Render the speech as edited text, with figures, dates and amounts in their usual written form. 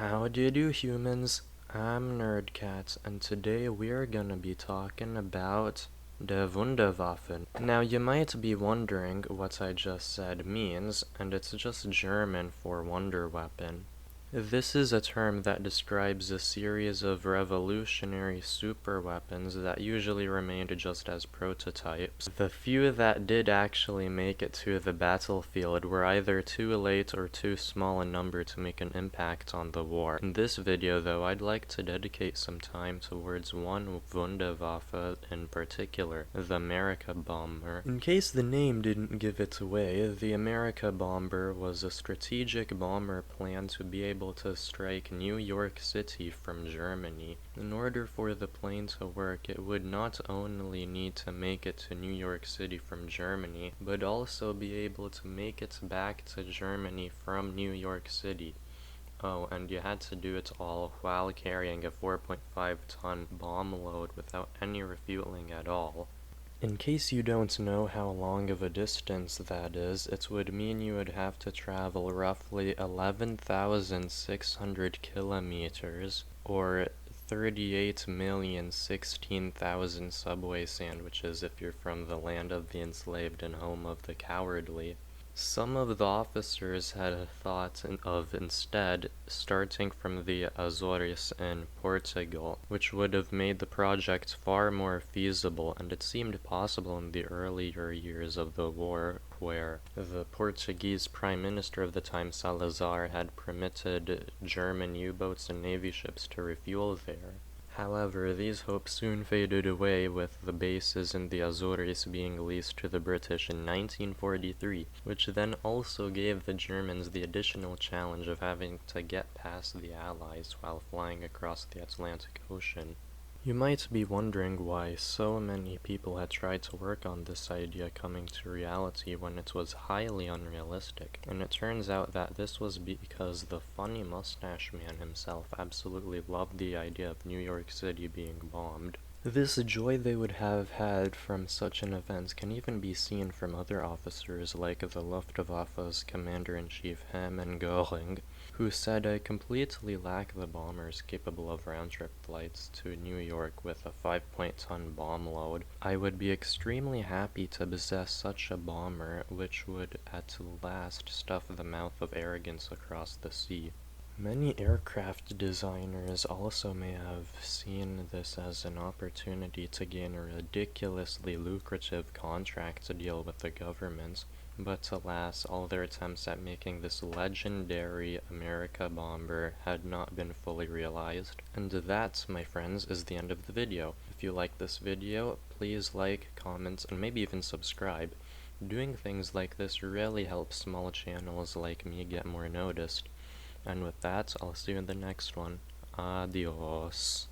How do you do, humans? I'm Nerdcat, and today we're gonna be talking about the Wunderwaffen. Now, you might be wondering what I just said means, and it's just German for wonder weapon. This is a term that describes a series of revolutionary superweapons that usually remained just as prototypes. The few that did actually make it to the battlefield were either too late or too small in number to make an impact on the war. In this video though, I'd like to dedicate some time towards one Wunderwaffe in particular, the Amerikabomber. In case the name didn't give it away, the Amerikabomber was a strategic bomber planned to be able to strike New York City from Germany. In order for the plane to work, it would not only need to make it to New York City from Germany, but also be able to make it back to Germany from New York City. Oh, and you had to do it all while carrying a 4.5-ton bomb load without any refueling at all. In case you don't know how long of a distance that is, it would mean you would have to travel roughly 11,600 kilometers, or 38,016,000 Subway sandwiches if you're from the land of the enslaved and home of the cowardly. Some of the officers had a thought of instead starting from the Azores in Portugal, which would have made the project far more feasible, and it seemed possible in the earlier years of the war, where the Portuguese Prime Minister of the time, Salazar, had permitted German U-boats and Navy ships to refuel there. However, these hopes soon faded away, with the bases in the Azores being leased to the British in 1943, which then also gave the Germans the additional challenge of having to get past the Allies while flying across the Atlantic Ocean. You might be wondering why so many people had tried to work on this idea coming to reality when it was highly unrealistic, and it turns out that this was because the funny mustache man himself absolutely loved the idea of New York City being bombed. This joy they would have had from such an event can even be seen from other officers like the Luftwaffe's Commander-in-Chief Hermann Göring, who said, "I completely lack the bombers capable of round-trip flights to New York with a 5-ton bomb load. I would be extremely happy to possess such a bomber, which would at last stuff the mouth of arrogance across the sea." Many aircraft designers also may have seen this as an opportunity to gain a ridiculously lucrative contract deal with the government, but alas, all their attempts at making this legendary Amerikabomber had not been fully realized. And that, my friends, is the end of the video. If you like this video, please like, comment, and maybe even subscribe. Doing things like this really helps small channels like me get more noticed. And with that, I'll see you in the next one. Adios.